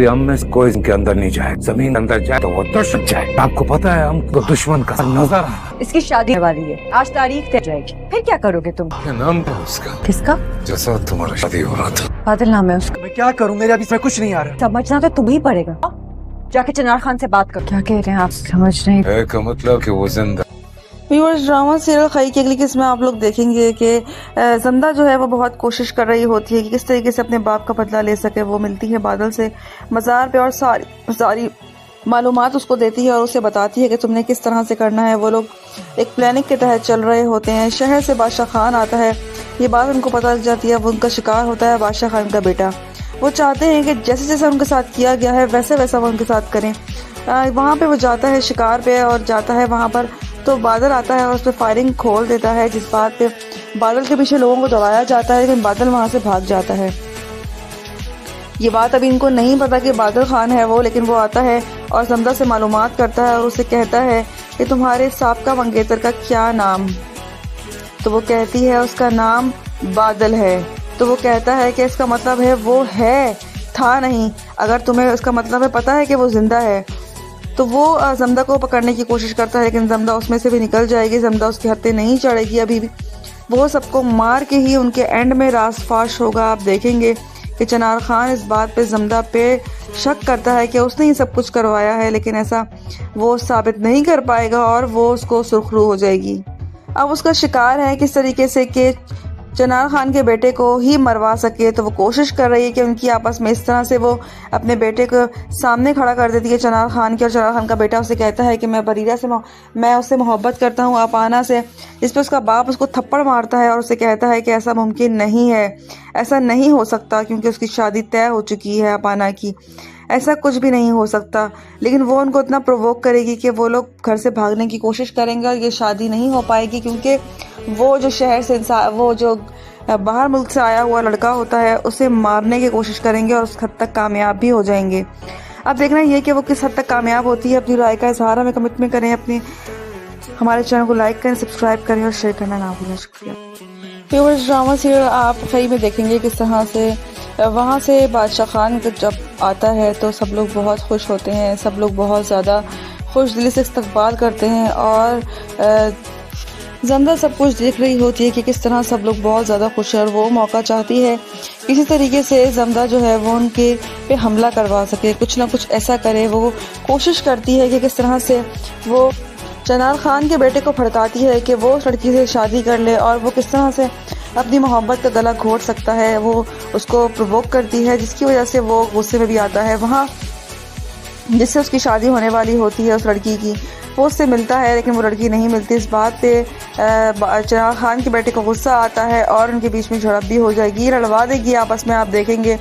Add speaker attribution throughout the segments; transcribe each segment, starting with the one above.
Speaker 1: भी हम में से कोई इनके अंदर नहीं जाए, जमीन अंदर जाए तो वो दर्शक जाए। आपको पता है हमको दुश्मन का नजर आना।
Speaker 2: इसकी शादी होने वाली है, आज तारीख तय जाएगी, फिर क्या करोगे तुम?
Speaker 1: क्या नाम था उसका?
Speaker 2: किसका?
Speaker 1: जैसा तुम्हारा शादी हो रहा था।
Speaker 2: बादल नाम है उसका।
Speaker 3: मैं क्या करूं, मेरे अभी इसमें कुछ नहीं आ रहा।
Speaker 2: समझना तो तुम्हें ही पड़ेगा। जाके चनार खान से बात करो। क्या कह रहे हैं आप? समझ नहीं।
Speaker 1: है का मतलब कि वो जिंदा।
Speaker 4: व्यूअर्स, ड्रामा सीरियल खई की अगली किस्म में आप लोग देखेंगे कि जिंदा जो है वो बहुत कोशिश कर रही होती है कि किस तरीके से अपने बाप का बदला ले सके। वो मिलती है बादल से मज़ार पे और सारी मालूमात उसको देती है और उसे बताती है कि तुमने किस तरह से करना है। वो लोग एक प्लानिंग के तहत चल रहे होते हैं। शहर से बादशाह खान आता है, ये बात उनको पता चल जाती है। वो उनका शिकार होता है बादशाह खान का बेटा। वो चाहते हैं कि जैसे जैसे उनके साथ किया गया है वैसे वैसा वो उनके साथ करें। वहाँ पे वो जाता है शिकार पे और जाता है वहाँ पर, तो बादल आता है और उस पर फायरिंग खोल देता है, जिस बात पे बादल के पीछे लोगों को दौड़ाया जाता है, लेकिन बादल वहाँ से भाग जाता है। ये बात अभी इनको नहीं पता कि बादल खान है वो, लेकिन वो आता है और समदा से मालूमात करता है और उसे कहता है कि तुम्हारे साबका मंगेतर का क्या नाम? तो वो कहती है उसका नाम बादल है। तो वो कहता है कि इसका मतलब है वो है, था नहीं। अगर तुम्हें उसका मतलब है पता है कि वो जिंदा है। तो वो जमदा को पकड़ने की कोशिश करता है, लेकिन जमदा उसमें से भी निकल जाएगी। जमदा उसके हत्थे नहीं चढ़ेगी अभी भी। वो सबको मार के ही उनके एंड में राज फाश होगा। आप देखेंगे कि चनार खान इस बात पे जमदा पे शक करता है कि उसने ही सब कुछ करवाया है, लेकिन ऐसा वो साबित नहीं कर पाएगा और वो उसको सुर्खरू हो जाएगी। अब उसका शिकार है किस तरीके से कि चनार खान के बेटे को ही मरवा सके। तो वो कोशिश कर रही है कि उनकी आपस में इस तरह से वो अपने बेटे को सामने खड़ा कर देती है चनार खान के। और चनार खान का बेटा उसे कहता है कि मैं उससे मोहब्बत करता हूँ अपाना से। इस पर उसका बाप उसको थप्पड़ मारता है और उसे कहता है कि ऐसा मुमकिन नहीं है, ऐसा नहीं हो सकता, क्योंकि उसकी शादी तय हो चुकी है अपाना की। ऐसा कुछ भी नहीं हो सकता। लेकिन वो उनको इतना प्रोवोक करेगी कि वो लोग घर से भागने की कोशिश करेंगे और ये शादी नहीं हो पाएगी, क्योंकि वो जो शहर से वो जो बाहर मुल्क से आया हुआ लड़का होता है उसे मारने की कोशिश करेंगे और उस हद तक कामयाब भी हो जाएंगे। अब देखना ये कि वो किस हद तक कामयाब होती है। अपनी राय का इजहार हमें कमिटमेंट करें, अपने हमारे चैनल को लाइक करें, सब्सक्राइब करें और शेयर करना ना भूलें। शुक्रिया। व्यूअर्स, ड्रामा सीरियल आप खई में देखेंगे किस तरह से वहाँ से बादशाह खान जब आता है तो सब लोग बहुत खुश होते हैं। सब लोग बहुत ज़्यादा खुश दिली से इस्तकबाल करते हैं और जमदा सब कुछ देख रही होती है कि किस तरह सब लोग बहुत ज़्यादा खुश है और वो मौका चाहती है किसी तरीके से जमदा जो है वो उनके पे हमला करवा सके, कुछ ना कुछ ऐसा करे। वो कोशिश करती है कि किस तरह से वो चनार खान के बेटे को भड़काती है कि वो उस लड़की से शादी कर ले और वो किस तरह से अपनी मोहब्बत का गला घोट सकता है। वो उसको प्रोवोक करती है, जिसकी वजह से वो गुस्से में भी आता है। वहाँ जिससे उसकी शादी होने वाली होती है उस लड़की की, वो उससे मिलता है, लेकिन वो लड़की नहीं मिलती। इस बात पे चनार खान के बेटे को गुस्सा आता है और उनके बीच में झड़प भी हो जाएगी, लड़वा देगी आपस में, आप देखेंगे।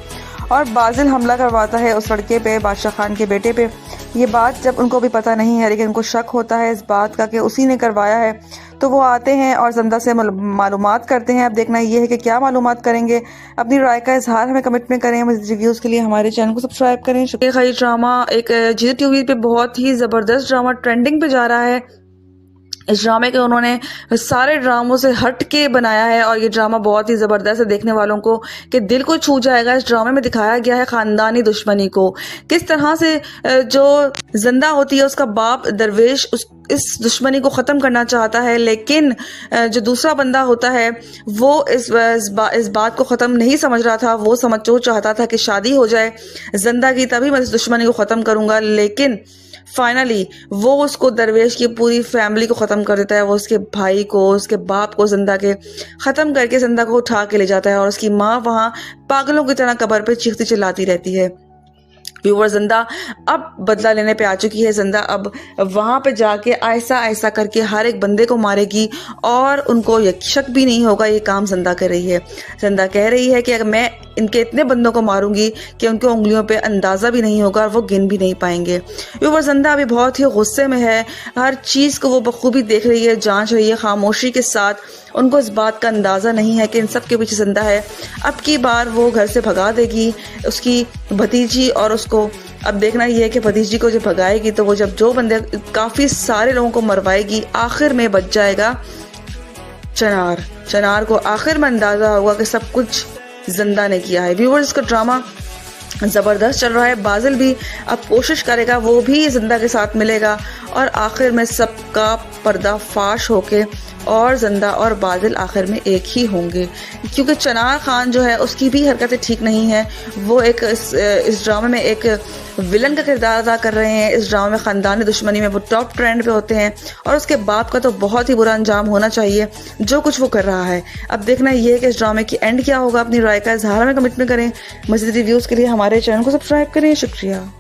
Speaker 4: और बाजिल हमला करवाता है उस लड़के पे, बादशाह खान के बेटे पे। ये बात जब उनको भी पता नहीं है, लेकिन उनको शक होता है इस बात का कि उसी ने करवाया है। तो वो आते हैं और जमदा से मालूमात करते हैं। अब देखना ये है कि क्या मालूमात करेंगे। अपनी राय का इजहार हमें कमिटमेंट करें। रिव्यूज़ के लिए हमारे चैनल को सब्सक्राइब करें। खई ड्रामा एक जी टीवी पे बहुत ही ज़बरदस्त ड्रामा ट्रेंडिंग पे जा रहा है। इस ड्रामे के उन्होंने सारे ड्रामों से हट के बनाया है और ये ड्रामा बहुत ही ज़बरदस्त है, देखने वालों को कि दिल को छू जाएगा। इस ड्रामे में दिखाया गया है ख़ानदानी दुश्मनी को, किस तरह से जो जिंदा होती है उसका बाप दरवेश इस दुश्मनी को ख़त्म करना चाहता है, लेकिन जो दूसरा बंदा होता है वो इस बात को ख़त्म नहीं समझ रहा था। वो चाहता था कि शादी हो जाए जिंदा की, तभी मैं इस दुश्मनी को ख़त्म करूँगा। लेकिन फाइनली वो उसको दरवेश की पूरी फैमिली को ख़त्म कर देता है। वो उसके भाई को, उसके बाप को जिंदा के ख़त्म करके जिंदा को उठा के ले जाता है और उसकी माँ वहाँ पागलों की तरह कब्र पे चीखती चिल्लाती रहती है। व्यूअर, जिंदा अब बदला लेने पे आ चुकी है। जिंदा अब वहां पे जाके ऐसा ऐसा करके हर एक बंदे को मारेगी और उनको शक भी नहीं होगा ये काम जिंदा कर रही है। जिंदा कह रही है कि अगर मैं इनके इतने बंदों को मारूंगी कि उनके उंगलियों पे अंदाजा भी नहीं होगा और वो गिन भी नहीं पाएंगे। व्यूअर, जिंदा अभी बहुत ही गुस्से में है, हर चीज को वो बखूबी देख रही है, जांच रही है खामोशी के साथ। उनको इस बात का अंदाजा नहीं है कि इन सब के पीछे जिंदा है। अब की बार वो घर से भगा देगी उसकी भतीजी और उसको। अब देखना ये है कि भतीजी को जब भगाएगी तो वो जब जो बंदे काफी सारे लोगों को मरवाएगी, आखिर में बच जाएगा चनार को आखिर में अंदाजा होगा कि सब कुछ जिंदा ने किया है। व्यूअर्स, इसका ड्रामा ज़बरदस्त चल रहा है। बाजिल भी अब कोशिश करेगा, वो भी जिंदा के साथ मिलेगा और आखिर में सबका पर्दाफाश होके और जिंदा और बाजिल आखिर में एक ही होंगे, क्योंकि चनार खान जो है उसकी भी हरकतें ठीक नहीं है। वो एक इस ड्रामे में एक विलन का किरदार अदा कर रहे हैं। इस ड्रामे में ख़ानदानी दुश्मनी में वो टॉप ट्रेंड पे होते हैं और उसके बाप का तो बहुत ही बुरा अंजाम होना चाहिए जो कुछ वो कर रहा है। अब देखना ये है कि इस ड्रामे की एंड क्या होगा। अपनी राय का इजहार में कमेंट में करें। मज़ीद रिव्यूज़ के लिए हमारे चैनल को सब्सक्राइब करें। शुक्रिया।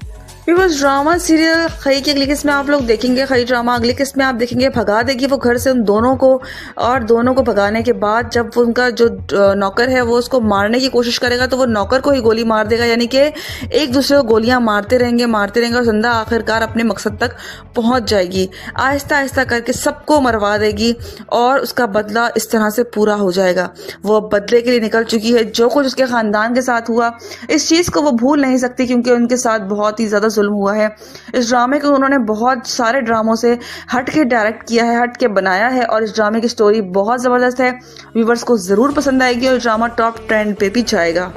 Speaker 4: व्यूअर्स, ड्रामा सीरियल खई की अगली किस्त में आप लोग देखेंगे। खई ड्रामा अगली किस्त में आप देखेंगे भगा देगी वो घर से उन दोनों को, और दोनों को भगाने के बाद जब उनका जो नौकर है वो उसको मारने की कोशिश करेगा तो वो नौकर को ही गोली मार देगा, यानी कि एक दूसरे को गोलियां मारते रहेंगे और जिंदा आखिरकार अपने मकसद तक पहुंच जाएगी। आहिस्ता आहिस्ता करके सबको मरवा देगी और उसका बदला इस तरह से पूरा हो जाएगा। वो अब बदले के लिए निकल चुकी है। जो कुछ उसके खानदान के साथ हुआ इस चीज़ को वो भूल नहीं सकती, क्योंकि उनके साथ बहुत ही ज़्यादा जुल्म हुआ है। इस ड्रामे को उन्होंने बहुत सारे ड्रामों से हट के डायरेक्ट किया है, हट के बनाया है और इस ड्रामे की स्टोरी बहुत ज़बरदस्त है। व्यूवर्स को ज़रूर पसंद आएगी और ड्रामा टॉप ट्रेंड पे भी जाएगा।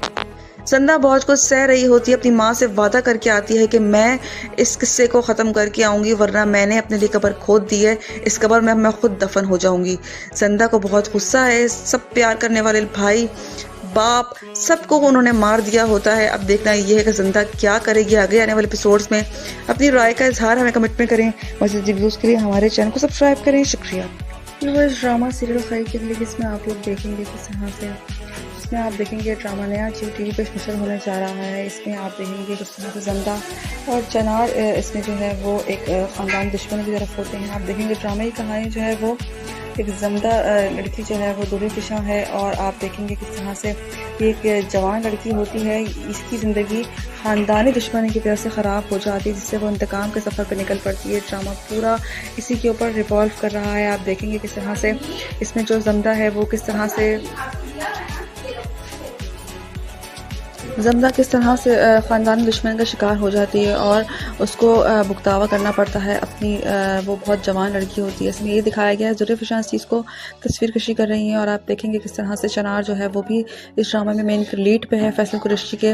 Speaker 4: संदा बहुत कुछ सह रही होती है, अपनी माँ से वादा करके आती है कि मैं इस किस्से को ख़त्म करके आऊँगी, वरना मैंने अपने लिए कब्र खोद दी है, इस कब्र में मैं खुद दफन हो जाऊँगी। संदा को बहुत गुस्सा है। सब प्यार करने वाले भाई बाप सबको उन्होंने मार दिया होता है। अब देखना ये है कि जिंदा क्या करेगी आगे आने वाले एपिसोड्स में। अपनी राय का इजहार हमें कमेंट में करें। मज़ीद रिव्यूज़ के लिए हमारे चैनल को सब्सक्राइब करें। शुक्रिया। इस ड्रामा सीरियल खई के लिए इसमें आप लोग देखेंगे किस तरह से, इसमें आप देखेंगे ड्रामा नया जियो टीवी पे स्पेशल होने जा रहा है। इसमें आप देखेंगे किस तरह से जिंदा और चनार इसमें जो है वो एक ख़ानदान दुश्मन की तरफ होते हैं। आप देखेंगे ड्रामे की कहानी जो है वो एक जिंदा लड़की जो है वो दूल्हे पिशा है और आप देखेंगे किस तरह से एक जवान लड़की होती है, इसकी ज़िंदगी ख़ानदानी दुश्मनी की तरफ से ख़राब हो जाती है, जिससे वो इंतकाम के सफ़र पर निकल पड़ती है। ड्रामा पूरा इसी के ऊपर रिवॉल्व कर रहा है। आप देखेंगे किस तरह से इसमें जो जिंदा है वो किस तरह से ख़ानदानी दुश्मन का शिकार हो जाती है और उसको भुगतावा करना पड़ता है अपनी वो बहुत जवान लड़की होती है। इसमें ये दिखाया गया है ज़ुल्फ़ फिशान इस चीज़ को तस्वीर कशी कर रही हैं और आप देखेंगे किस तरह से चनार जो है वो भी इस ड्रामे में मेन लीड पे है फैसल कुरैशी के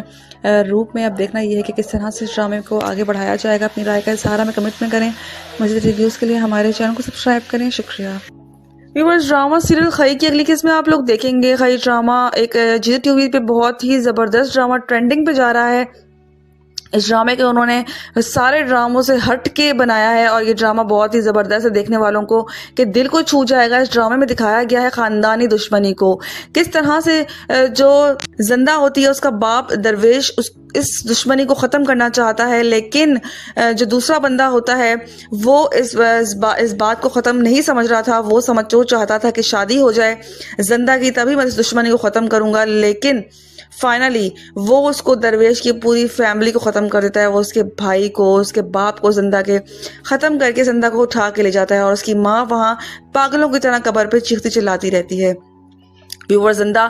Speaker 4: रूप में। अब देखना ये है कि किस तरह से इस ड्रामे को आगे बढ़ाया जाएगा। अपनी राय का इजहार में कमेंट में करें। मज़ीद रिव्यूज़ के लिए हमारे चैनल को सब्सक्राइब करें। शुक्रिया। व्यूअर्स, ड्रामा सीरियल खई की अगली किस्त में आप लोग देखेंगे। खई ड्रामा एक जियो टीवी पे बहुत ही ज़बरदस्त ड्रामा ट्रेंडिंग पे जा रहा है। इस ड्रामे के उन्होंने सारे ड्रामों से हट के बनाया है और ये ड्रामा बहुत ही ज़बरदस्त है, देखने वालों को कि दिल को छू जाएगा। इस ड्रामे में दिखाया गया है ख़ानदानी दुश्मनी को, किस तरह से जो जिंदा होती है उसका बाप दरवेश इस दुश्मनी को ख़त्म करना चाहता है, लेकिन जो दूसरा बंदा होता है वो इस बात को ख़त्म नहीं समझ रहा था। वो चाहता था कि शादी हो जाए जिंदा की, तभी मैं इस दुश्मनी को ख़त्म करूँगा, लेकिन फाइनली वो उसको दरवेश की पूरी फैमिली को ख़त्म कर देता है। वो उसके भाई को, उसके बाप को जिंदा के ख़त्म करके जिंदा को उठा के ले जाता है और उसकी माँ वहाँ पागलों की तरह कब्र पे चीखती चिल्लाती रहती है। व्यूअर, जिंदा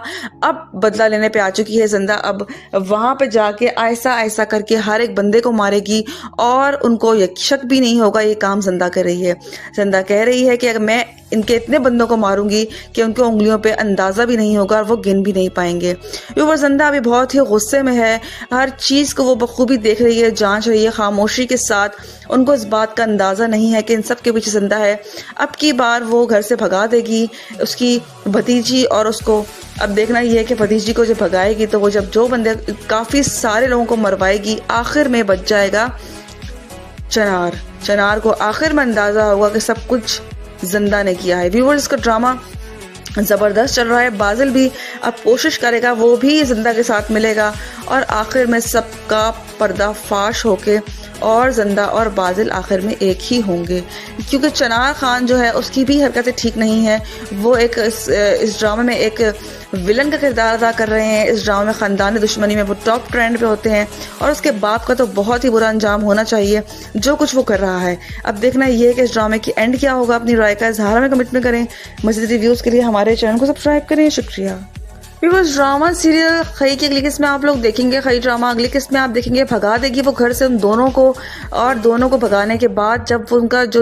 Speaker 4: अब बदला लेने पे आ चुकी है। जिंदा अब वहाँ पे जाके ऐसा ऐसा करके हर एक बंदे को मारेगी और उनको ये शक भी नहीं होगा ये काम जिंदा कर रही है। जिंदा कह रही है कि अगर मैं इनके इतने बंदों को मारूंगी कि उनके उंगलियों पे अंदाज़ा भी नहीं होगा और वो गिन भी नहीं पाएंगे। व्यूअर, जिंदा अभी बहुत ही गुस्से में है। हर चीज़ को वो बखूबी देख रही है, जांच रही है खामोशी के साथ। उनको इस बात का अंदाज़ा नहीं है कि इन सब के पीछे जिंदा है। अब की बार वो घर से भगा देगी उसकी भतीजी और उसको। अब देखना ये है कि भतीजी को जब भगाएगी तो वो जब जो बंदे काफ़ी सारे लोगों को मरवाएगी, आखिर में बच जाएगा चनार को आखिर में अंदाज़ा होगा कि सब कुछ जिंदा ने किया है। व्यूअर्स, इसका ड्रामा ज़बरदस्त चल रहा है। बाजिल भी अब कोशिश करेगा, वो भी जिंदा के साथ मिलेगा और आखिर में सबका पर्दाफाश होके और जिंदा और बाजिल आखिर में एक ही होंगे, क्योंकि चनार खान जो है उसकी भी हरकतें ठीक नहीं है। वो एक इस ड्रामे में एक विलन का किरदार अदा कर रहे हैं। इस ड्रामे में ख़ानदानी दुश्मनी में वो टॉप ट्रेंड पे होते हैं और उसके बाप का तो बहुत ही बुरा अंजाम होना चाहिए जो कुछ वो कर रहा है। अब देखना ये है कि इस ड्रामे की एंड क्या होगा। अपनी राय का इजहार में कमेंट में करें। मज़ीद रिव्यूज़ के लिए हमारे चैनल को सब्सक्राइब करें। शुक्रिया। व्यूअर्स ड्रामा सीरियल खई की अगली किस्त में आप लोग देखेंगे, खई ड्रामा अगली किस्त में आप देखेंगे भगा देगी वो घर से उन दोनों को, और दोनों को भगाने के बाद जब वो उनका जो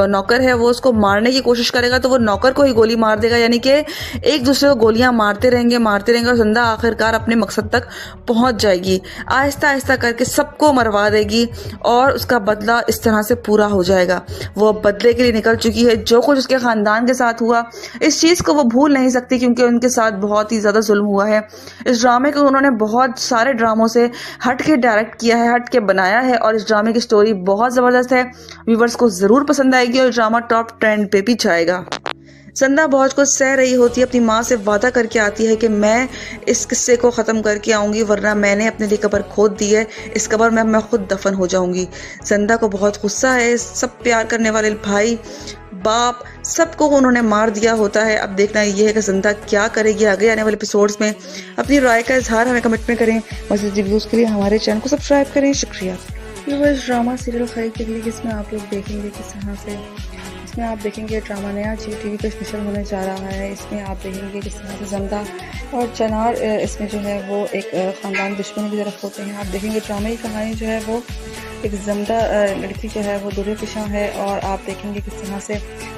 Speaker 4: नौकर है वो उसको मारने की कोशिश करेगा तो वो नौकर को ही गोली मार देगा, यानी कि एक दूसरे को गोलियां मारते रहेंगे और जिंदा आखिरकार अपने मकसद तक पहुंच जाएगी। आहिस्ता आहिस्ता करके सबको मरवा देगी और उसका बदला इस तरह से पूरा हो जाएगा। वो अब बदले के लिए निकल चुकी है। जो कुछ उसके खानदान के साथ हुआ इस चीज़ को वो भूल नहीं सकती, क्योंकि उनके साथ बहुत ही ज़्यादा जुल्म हुआ है। इस ड्रामे को उन्होंने बहुत सारे ड्रामों से हट के डायरेक्ट किया है, हट के बनाया है, और इस ड्रामे की स्टोरी बहुत ज़बरदस्त है। व्यूवर्स को ज़रूर पसंद आएगी और ड्रामा टॉप ट्रेंड पे भी जाएगा। संदा बहुत कुछ सह रही होती है, अपनी माँ से वादा करके आती है कि मैं इस किस्से को ख़त्म करके आऊँगी, वरना मैंने अपने लिए कब्र खोद दी है, इस कब्र में मैं खुद दफन हो जाऊँगी। संदा को बहुत गुस्सा है, सब प्यार करने वाले भाई बाप सबको उन्होंने मार दिया होता है। अब देखना ये है कि संदा क्या करेगी आगे आने वाले एपिसोड्स में। अपनी राय का इजहार हमें कमेंट में करें। मज़ीद रिव्यूज़ के लिए हमारे चैनल को सब्सक्राइब करें। शुक्रिया। व्यूअर्स ड्रामा सीरियल खई के लिए जिसमें आप लोग देखेंगे किस तरह से, इसमें आप देखेंगे ड्रामा नया GTV पे स्पेशल होने जा रहा है। इसमें आप देखेंगे किस तरह से ज़ंदा और चनार इसमें जो है वो एक ख़ानदान दुश्मनी की तरफ होते हैं। आप देखेंगे ड्रामे की कहानी जो है वो एक ज़ंदा लड़की जो है वो दुर्रे पेशा है, और आप देखेंगे किस तरह से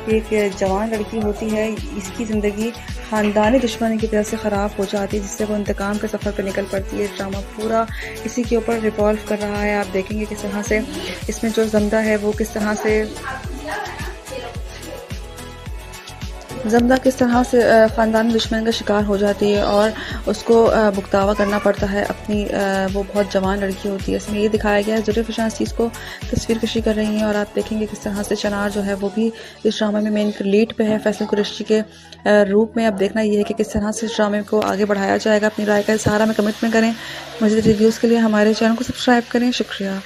Speaker 4: एक जवान लड़की होती है, इसकी ज़िंदगी ख़ानदानी दुश्मनी की तरह से ख़राब हो जाती है, जिससे वो इंतकाम के सफ़र पर निकल पड़ती है। ड्रामा पूरा इसी के ऊपर रिवॉल्व कर रहा है। आप देखेंगे किस तरह से इसमें जो ज़ंदा है वो किस तरह से ख़ानदानी दुश्मन का शिकार हो जाती है और उसको भुगतावा करना पड़ता है अपनी वो बहुत जवान लड़की होती है। इसमें ये दिखाया गया है ज़रूर फिशां इस चीज़ को तस्वीर कशी कर रही हैं, और आप देखेंगे किस तरह से चनार जो है वो भी इस ड्रामे में मेन लीड पे है फैसल कुरैशी के रूप में। अब देखना ये है कि किस तरह से इस ड्रामे को आगे बढ़ाया जाएगा। अपनी राय का इजहार हमें कमेंट में करें। मज़ीद रिव्यूज़ के लिए हमारे चैनल को सब्सक्राइब करें। शुक्रिया।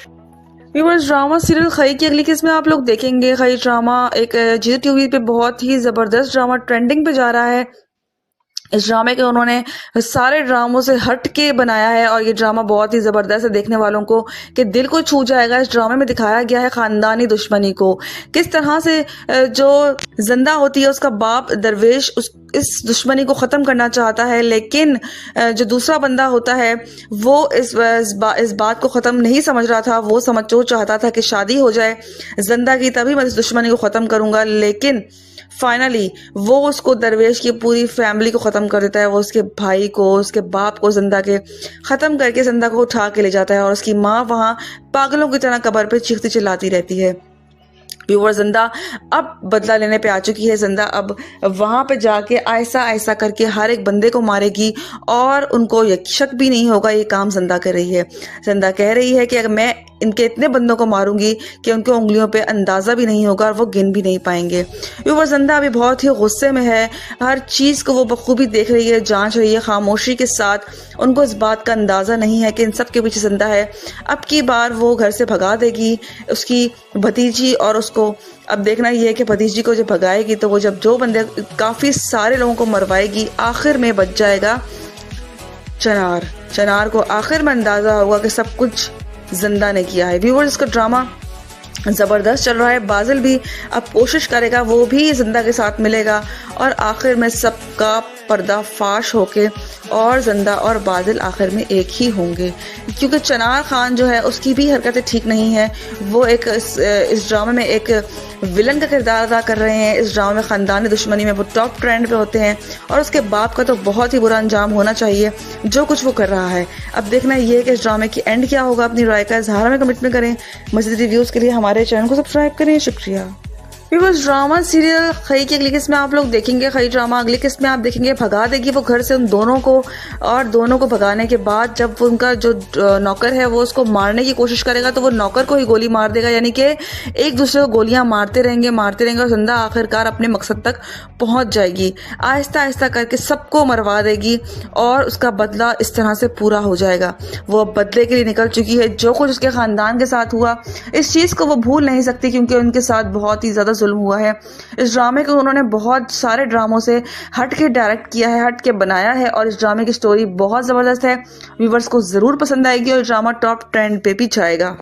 Speaker 4: व्यूअर्स ड्रामा सीरियल खई की अगली किस्त में आप लोग देखेंगे, खई ड्रामा एक GTV पे बहुत ही ज़बरदस्त ड्रामा ट्रेंडिंग पे जा रहा है। इस ड्रामे के उन्होंने सारे ड्रामों से हट के बनाया है, और ये ड्रामा बहुत ही ज़बरदस्त है देखने वालों को कि दिल को छू जाएगा। इस ड्रामे में दिखाया गया है ख़ानदानी दुश्मनी को, किस तरह से जो जिंदा होती है उसका बाप दरवेश इस दुश्मनी को ख़त्म करना चाहता है, लेकिन जो दूसरा बंदा होता है वो इस बात को ख़त्म नहीं समझ रहा था। वो चाहता था कि शादी हो जाए जिंदा की, तभी मैं इस दुश्मनी को ख़त्म करूँगा, लेकिन फाइनली वो उसको दरवेश की पूरी फैमिली को ख़त्म कर देता है। वो उसके भाई को, उसके बाप को जिंदा के ख़त्म करके जिंदा को उठा के ले जाता है, और उसकी माँ वहाँ पागलों की तरह कब्र पे चीखती चिल्लाती रहती है। व्यूअर जिंदा अब बदला लेने पे आ चुकी है। जिंदा अब वहाँ पे जाके ऐसा ऐसा करके हर एक बंदे को मारेगी, और उनको शक भी नहीं होगा ये काम जिंदा कर रही है। जिंदा कह रही है कि अगर मैं इनके इतने बंदों को मारूंगी कि उनके उंगलियों पे अंदाज़ा भी नहीं होगा और वो गिन भी नहीं पाएंगे। व्यूअर जिंदा अभी बहुत ही गुस्से में है, हर चीज़ को वो बखूबी देख रही है, जांच रही है खामोशी के साथ। उनको इस बात का अंदाज़ा नहीं है कि इन सब के पीछे जिंदा है। अब की बार वो घर से भगा देगी उसकी भतीजी, और उसको अब देखना ये है कि भतीजी को जब भगाएगी तो वो जब जो बंदे काफ़ी सारे लोगों को मरवाएगी, आखिर में बच जाएगा चनार को आखिर में अंदाज़ा होगा कि सब कुछ जिंदा ने किया है। व्यूअर्स इसका ड्रामा ज़बरदस्त चल रहा है। बाजिल भी अब कोशिश करेगा, वो भी जिंदा के साथ मिलेगा, और आखिर में सबका पर्दाफाश होके और जिंदा और बाजिल आखिर में एक ही होंगे, क्योंकि चनार खान जो है उसकी भी हरकतें ठीक नहीं है। वो एक इस ड्रामे में एक विलन का किरदार अदा कर रहे हैं। इस ड्रामे में ख़ानदानी दुश्मनी में वो टॉप ट्रेंड पे होते हैं, और उसके बाप का तो बहुत ही बुरा अंजाम होना चाहिए जो कुछ वो कर रहा है। अब देखना ये है कि इस ड्रामे की एंड क्या होगा। अपनी राय का इजहार हमें कमेंट में करें। मज़ीद रिव्यूज़ के लिए हमारे चैनल को सब्सक्राइब करें। शुक्रिया। व्यूअर्स ड्रामा सीरियल खई की अगली किस्त में आप लोग देखेंगे, खई ड्रामा अगली किस्त में आप देखेंगे भगा देगी वो घर से उन दोनों को, और दोनों को भगाने के बाद जब उनका जो नौकर है वो उसको मारने की कोशिश करेगा तो वो नौकर को ही गोली मार देगा, यानी कि एक दूसरे को गोलियां मारते रहेंगे और जिंदा आखिरकार अपने मकसद तक पहुंच जाएगी। आहिस्ता आहिस्ता करके सबको मरवा देगी और उसका बदला इस तरह से पूरा हो जाएगा। वो अब बदले के लिए निकल चुकी है। जो कुछ उसके खानदान के साथ हुआ इस चीज़ को वो भूल नहीं सकती, क्योंकि उनके साथ बहुत ही ज़्यादा जुल्म हुआ है। इस ड्रामे को उन्होंने बहुत सारे ड्रामों से हट के डायरेक्ट किया है, हट के बनाया है, और इस ड्रामे की स्टोरी बहुत ज़बरदस्त है। व्यूवर्स को ज़रूर पसंद आएगी और ड्रामा टॉप ट्रेंड पे भी जाएगा।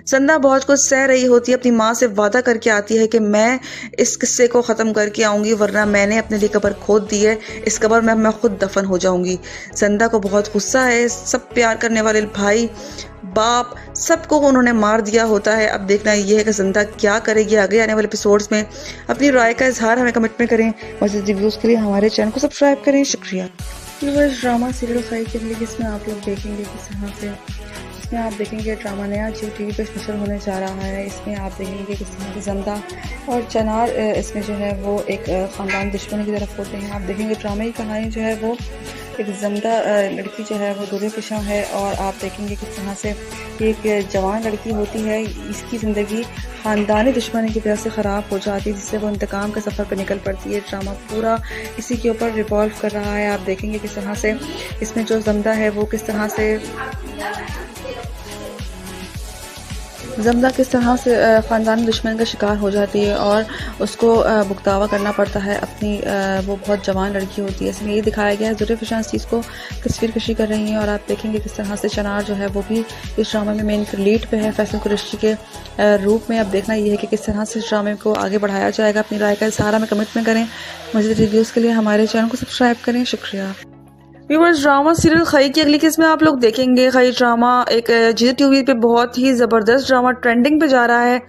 Speaker 4: ज़ंदा बहुत कुछ सह रही होती है, अपनी माँ से वादा करके आती है कि मैं इस किस्से को ख़त्म करके आऊँगी, वरना मैंने अपने लिए कब्र खोद दी है, इस कब्र में मैं खुद दफन हो जाऊँगी। ज़ंदा को बहुत गुस्सा है, सब प्यार करने वाले भाई बाप सबको उन्होंने मार दिया होता है। अब देखना ये है कि ज़ंदा क्या करेगी आगे आने वाले एपिसोड्स में। अपनी राय का इजहार हमें कमेंट में करें। मज़ीद रिव्यूज़ के लिए हमारे चैनल को सब्सक्राइब करें। शुक्रिया। ड्रामा सीरियल खाई के लिए जिसमें आप लोग देखेंगे किस तरह से, इसमें आप देखेंगे ड्रामा नया जियो टीवी पे नशर होने जा रहा है। इसमें आप देखेंगे किस तरह से ज़ंदा और चनार इसमें जो है वो एक ख़ानदान दुश्मनी की तरफ होते हैं। आप देखेंगे ड्रामे की कहानी जो है वो एक ज़ंदा लड़की जो है वो दूल्हे पेशा है, और आप देखेंगे किस तरह से एक जवान लड़की होती है, इसकी ज़िंदगी ख़ानदानी दुश्मनी की तरह से ख़राब हो जाती है, जिससे वो इंतकाम के सफ़र पर निकल पड़ती है। ड्रामा पूरा इसी के ऊपर रिवॉल्व कर रहा है। आप देखेंगे किस तरह से इसमें जो ज़ंदा है वो किस तरह से ख़ानदानी दुश्मन का शिकार हो जाती है और उसको भुगतावा करना पड़ता है अपनी वो बहुत जवान लड़की होती है। इसमें ये दिखाया गया है ज़ुल्फ़े फ़िशां इस चीज़ को तस्वीर कशी कर रही हैं, और आप देखेंगे किस तरह से चनार जो है वो भी इस ड्रामे में मेन लीड पे है फैसल कुरैशी के रूप में। अब देखना ये है कि किस तरह से इस ड्रामे को आगे बढ़ाया जाएगा। अपनी राय का इज़हार हमें कमेंट में करें। मज़ीद रिव्यूज़ के लिए हमारे चैनल को सब्सक्राइब करें। शुक्रिया। व्यूअर्स, ड्रामा सीरियल खई की अगली किस्म में आप लोग देखेंगे। खई ड्रामा एक जियो टीवी पे बहुत ही ज़बरदस्त ड्रामा ट्रेंडिंग पे जा रहा है।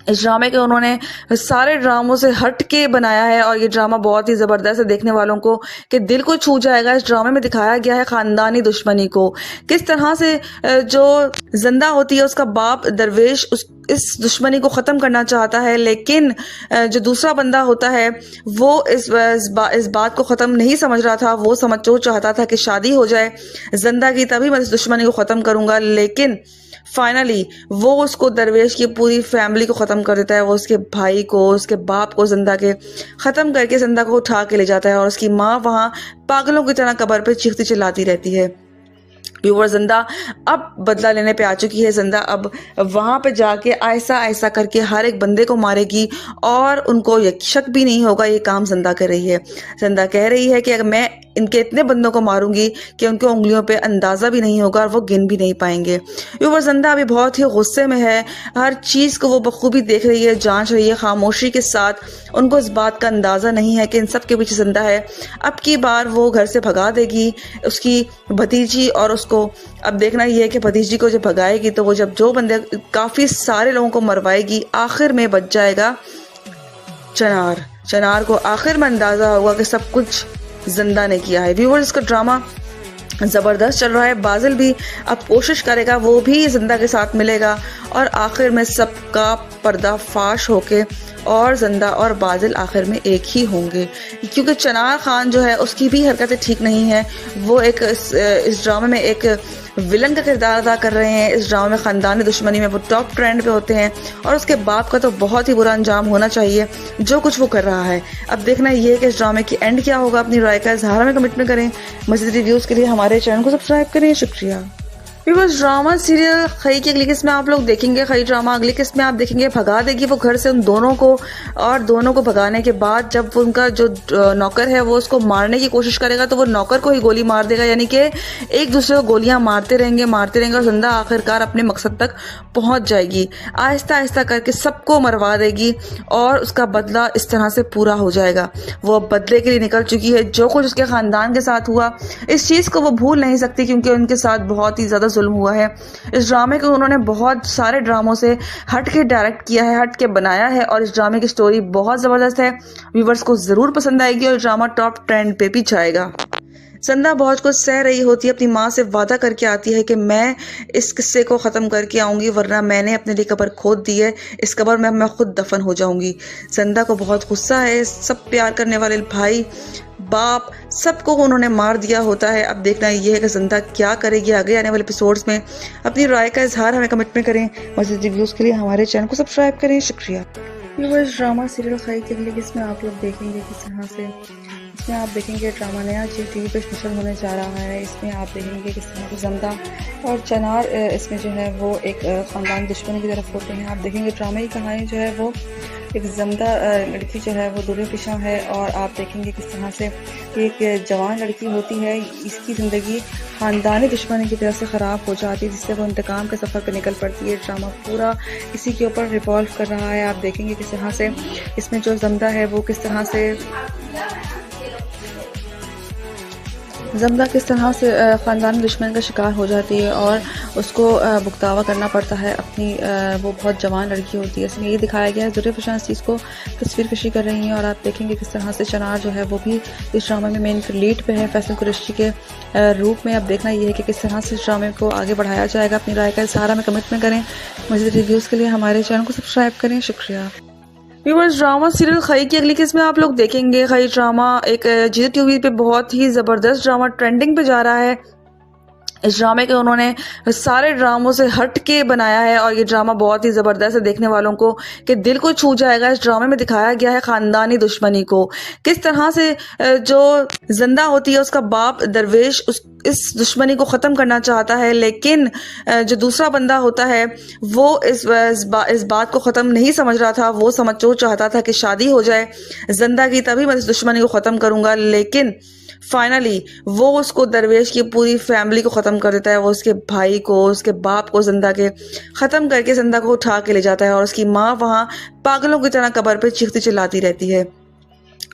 Speaker 4: इस ड्रामे के उन्होंने सारे ड्रामों से हट के बनाया है, और ये ड्रामा बहुत ही ज़बरदस्त है देखने वालों को कि दिल को छू जाएगा। इस ड्रामे में दिखाया गया है ख़ानदानी दुश्मनी को, किस तरह से जो ज़ंदा होती है उसका बाप दरवेश इस दुश्मनी को ख़त्म करना चाहता है, लेकिन जो दूसरा बंदा होता है वो इस बात को ख़त्म नहीं समझ रहा था। वो चाहता था कि शादी हो जाए ज़ंदा की, तभी मैं इस दुश्मनी को ख़त्म करूँगा, लेकिन फाइनली वो उसको दरवेश की पूरी फैमिली को ख़त्म कर देता है। वो उसके भाई को, उसके बाप को, ज़ंदा के ख़त्म करके ज़ंदा को उठा के ले जाता है, और उसकी माँ वहाँ पागलों की तरह कब्र पे चीखती चिल्लाती रहती है। व्यूअर, ज़ंदा अब बदला लेने पे आ चुकी है। ज़ंदा अब वहाँ पे जाके ऐसा ऐसा करके हर एक बंदे को मारेगी, और उनको ये शक भी नहीं होगा ये काम ज़ंदा कर रही है। ज़ंदा कह रही है कि अगर मैं इनके इतने बंदों को मारूंगी कि उनके उंगलियों पे अंदाज़ा भी नहीं होगा और वो गिन भी नहीं पाएंगे। व्यूअर, ज़ंदा अभी बहुत ही गुस्से में है, हर चीज़ को वो बखूबी देख रही है, जांच रही है खामोशी के साथ। उनको इस बात का अंदाज़ा नहीं है कि इन सब के पीछे ज़ंदा है। अब की बार वो घर से भगा देगी उसकी भतीजी, और उसको अब देखना ये है कि भतीजी को जब भगाएगी तो वो जब जो बंदे काफ़ी सारे लोगों को मरवाएगी, आखिर में बच जाएगा चनार को आखिर में अंदाज़ा होगा कि सब कुछ ज़ंदा ने किया है। व्यूअर्स, इसका ड्रामा ज़बरदस्त चल रहा है। बाजिल भी अब कोशिश करेगा, वो भी ज़ंदा के साथ मिलेगा, और आखिर में सबका पर्दाफाश होके और ज़ंदा और बाजिल आखिर में एक ही होंगे, क्योंकि चनार खान जो है उसकी भी हरकतें ठीक नहीं है। वो एक इस ड्रामे में एक विलन का किरदार अदा कर रहे हैं। इस ड्रामे में ख़ानदानी दुश्मनी में वो टॉप ट्रेंड पे होते हैं, और उसके बाप का तो बहुत ही बुरा अंजाम होना चाहिए जो कुछ वो कर रहा है। अब देखना ये है कि इस ड्रामे की एंड क्या होगा। अपनी राय का इजहार हमें कमेंट में करें। मज़ीद रिव्यूज़ के लिए हमारे चैनल को सब्सक्राइब करें। शुक्रिया। व्यूअर्स, ड्रामा सीरियल खई की अगली किस्म में आप लोग देखेंगे। खई ड्रामा अगली किस्म में आप देखेंगे भगा देगी वो घर से उन दोनों को, और दोनों को भगाने के बाद जब उनका जो नौकर है वो उसको मारने की कोशिश करेगा तो वो नौकर को ही गोली मार देगा, यानी कि एक दूसरे को गोलियां मारते रहेंगे और ज़ंदा आखिरकार अपने मकसद तक पहुंच जाएगी। आहिस्ता आहिस्ता करके सबको मरवा देगी, और उसका बदला इस तरह से पूरा हो जाएगा। वो अब बदले के लिए निकल चुकी है। जो कुछ उसके ख़ानदान के साथ हुआ, इस चीज़ को वो भूल नहीं सकती, क्योंकि उनके साथ बहुत ही ज़्यादा जुल्म हुआ है। इस ड्रामे को उन्होंने बहुत सारे ड्रामों से हट के डायरेक्ट किया है, हट के बनाया है, और इस ड्रामे की स्टोरी बहुत ज़बरदस्त है। व्यूवर्स को ज़रूर पसंद आएगी, और ड्रामा टॉप ट्रेंड पे भी जाएगा। ज़ंदा बहुत कुछ सह रही होती है, अपनी माँ से वादा करके आती है कि मैं इस किस्से को ख़त्म करके आऊँगी, वरना मैंने अपने लिए कब्र खोद दी है, इस कब्र में मैं खुद दफन हो जाऊँगी। ज़ंदा को बहुत गुस्सा है, सब प्यार करने वाले भाई बाप सबको उन्होंने मार दिया होता है। अब देखना ये है कि ज़ंदा क्या करेगी आगे आने वाले एपिसोड्स में। अपनी राय का इजहार हमें कमेंट में करें। मज़ीद रिव्यूज़ के लिए हमारे चैनल को सब्सक्राइब करें। शुक्रिया। व्यूअर्स, ड्रामा सीरियल खई के अगली किस्म में आप लोग देखेंगे किस तरह से, इसमें आप देखेंगे ड्रामा नया जियो टीवी पे नशर होने जा रहा है। इसमें आप देखेंगे किस तरह से ज़ंदा और चनार इसमें जो है वो एक ख़ानदान दुश्मनी की तरफ होते हैं। आप देखेंगे ड्रामे की कहानी जो है वो एक जमदा लड़की जो है वो दुर्गे पिशा है और आप देखेंगे किस तरह से एक जवान लड़की होती है, इसकी ज़िंदगी ख़ानदानी दुश्मनी की वजह से ख़राब हो जाती है, जिससे वो इंतकाम के सफ़र पर निकल पड़ती है। ड्रामा पूरा इसी के ऊपर रिवॉल्व कर रहा है। आप देखेंगे किस तरह से इसमें जो जमदा है वो किस तरह से ख़ानदानी दुश्मन का शिकार हो जाती है और उसको भुगतावा करना पड़ता है अपनी वो बहुत जवान लड़की होती है। इसमें ये दिखाया गया है ज़ुल्फ़ फिशां इस चीज़ को तस्वीर कशी कर रही हैं और आप देखेंगे किस तरह से चनार जो है वो भी इस ड्रामा में मेन लीड पे है फैसल कुरैशी के रूप में। अब देखना ये है कि किस तरह से इस ड्रामे को आगे बढ़ाया जाएगा। अपनी राय का इज़हार हमें कमेंट में करें। मज़ीद रिव्यूज़ के लिए हमारे चैनल को सब्सक्राइब करें। शुक्रिया। व्यूअर्स, ड्रामा सीरियल खई की अगली किस्त में आप लोग देखेंगे। खई ड्रामा एक जियो टीवी पे बहुत ही ज़बरदस्त ड्रामा ट्रेंडिंग पे जा रहा है। इस ड्रामे के उन्होंने सारे ड्रामों से हट के बनाया है और ये ड्रामा बहुत ही ज़बरदस्त है, देखने वालों को कि दिल को छू जाएगा। इस ड्रामे में दिखाया गया है ख़ानदानी दुश्मनी को, किस तरह से जो जिंदा होती है उसका बाप दरवेश इस दुश्मनी को ख़त्म करना चाहता है, लेकिन जो दूसरा बंदा होता है वो इस बात को ख़त्म नहीं समझ रहा था। वो चाहता था कि शादी हो जाए जिंदा की, तभी मैं इस दुश्मनी को ख़त्म करूँगा, लेकिन फाइनली वो उसको दरवेश की पूरी फैमिली को ख़त्म कर देता है। वो उसके भाई को, उसके बाप को जिंदा के ख़त्म करके जिंदा को उठा के ले जाता है और उसकी माँ वहाँ पागलों की तरह कब्र पे चीखती चिल्लाती रहती है।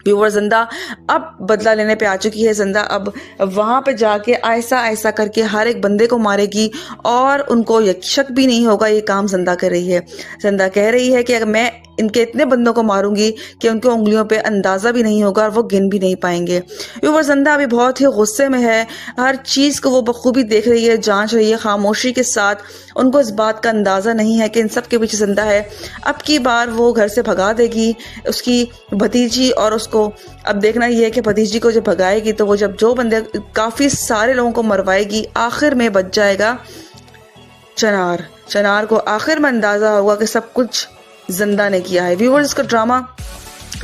Speaker 4: व्यूअर, जिंदा अब बदला लेने पे आ चुकी है। जिंदा अब वहाँ पे जाके ऐसा ऐसा करके हर एक बंदे को मारेगी और उनको शक भी नहीं होगा ये काम जिंदा कर रही है। जिंदा कह रही है कि अगर मैं इनके इतने बंदों को मारूंगी कि उनके उंगलियों पे अंदाज़ा भी नहीं होगा और वो गिन भी नहीं पाएंगे। व्यूअर, जिंदा अभी बहुत ही गुस्से में है, हर चीज़ को वो बखूबी देख रही है, जांच रही है खामोशी के साथ। उनको इस बात का अंदाज़ा नहीं है कि इन सब के पीछे जिंदा है। अब की बार वो घर से भगा देगी उसकी भतीजी और उसको। अब देखना ये है कि भतीजी को जब भगाएगी तो वो जो बंदे काफ़ी सारे लोगों को मरवाएगी, आखिर में बच जाएगा चनार को आखिर में अंदाज़ा होगा कि सब कुछ जिंदा ने किया है। व्यूअर्स, इसका ड्रामा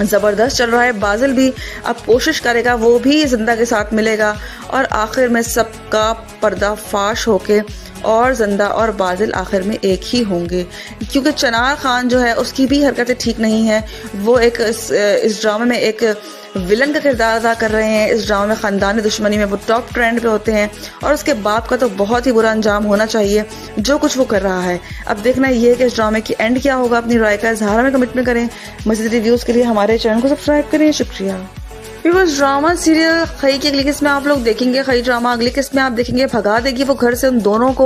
Speaker 4: ज़बरदस्त चल रहा है। बाजिल भी अब कोशिश करेगा, वो भी जिंदा के साथ मिलेगा और आखिर में सबका पर्दाफाश होके और जिंदा और बाजिल आखिर में एक ही होंगे, क्योंकि चनार खान जो है उसकी भी हरकतें ठीक नहीं है। वो एक इस ड्रामे में एक विलन का किरदार अदा कर रहे हैं। इस ड्रामे में ख़ानदानी दुश्मनी में वो टॉप ट्रेंड पे होते हैं और उसके बाप का तो बहुत ही बुरा अंजाम होना चाहिए जो कुछ वो कर रहा है। अब देखना ये है कि इस ड्रामे की एंड क्या होगा। अपनी राय का इज़हार हमें कमेंट में करें। मज़ीद रिव्यूज़ के लिए हमारे चैनल को सब्सक्राइब करें। शुक्रिया। व्यूअर्स, ड्रामा सीरियल खई की अगली किस्त में आप लोग देखेंगे। खई ड्रामा अगली किस्त में आप देखेंगे भगा देगी वो घर से उन दोनों को,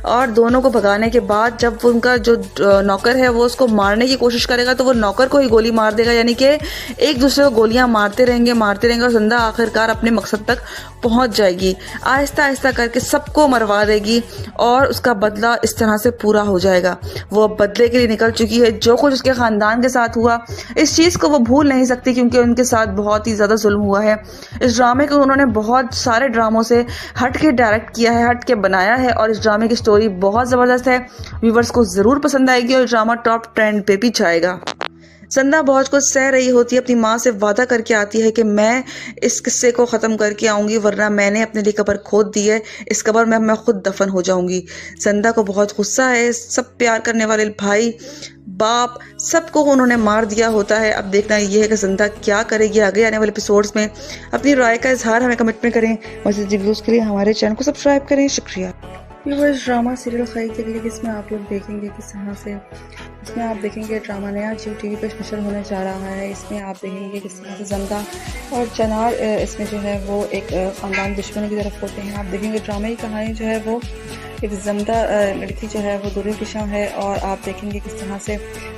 Speaker 4: और दोनों को भगाने के बाद जब उनका जो नौकर है वो उसको मारने की कोशिश करेगा तो वो नौकर को ही गोली मार देगा, यानी कि एक दूसरे को गोलियां मारते रहेंगे और जिंदा आखिरकार अपने मकसद तक पहुंच जाएगी। आहिस्ता आहिस्ता करके सबको मरवा देगी और उसका बदला इस तरह से पूरा हो जाएगा। वो अब बदले के लिए निकल चुकी है। जो कुछ उसके खानदान के साथ हुआ इस चीज़ को वो भूल नहीं सकती, क्योंकि उनके साथ बहुत ही ज़्यादा जुल्म हुआ है। इस ड्रामे को उन्होंने बहुत सारे ड्रामों से हट के डायरेक्ट किया है, हट के बनाया है और इस ड्रामे की स्टोरी बहुत ज़बरदस्त है। व्यूवर्स को ज़रूर पसंद आएगी और ड्रामा टॉप ट्रेंड पे भी जाएगा। जिंदा बहुत कुछ सह रही होती है, अपनी माँ से वादा करके आती है कि मैं इस किस्से को ख़त्म करके आऊँगी, वरना मैंने अपने लिए कब्र खोद दी है, इस कब्र में मैं खुद दफन हो जाऊँगी। जिंदा को बहुत गुस्सा है, सब प्यार करने वाले भाई बाप सबको उन्होंने मार दिया होता है। अब देखना ये है कि जिंदा क्या करेगी आगे आने वाले एपिसोड्स में। अपनी राय का इजहार हमें कमेंट में करें। मज़ीद रिव्यूज़ के लिए हमारे चैनल को सब्सक्राइब करें। शुक्रिया। व्यूअर्स, ड्रामा सीरियल खई के लिए इसमें आप लोग देखेंगे किस तरह से इसमें आप देखेंगे ड्रामा नया जियो टीवी पर स्पेशल होने जा रहा है। इसमें आप देखेंगे किस तरह से जिंदा और चनार इसमें जो है वो एक ख़ानदान दुश्मन की तरफ होते हैं। आप देखेंगे ड्रामे की कहानी जो है वो एक जिंदा लड़की जो है वो दुर्गे पिशा है और आप देखेंगे किस तरह से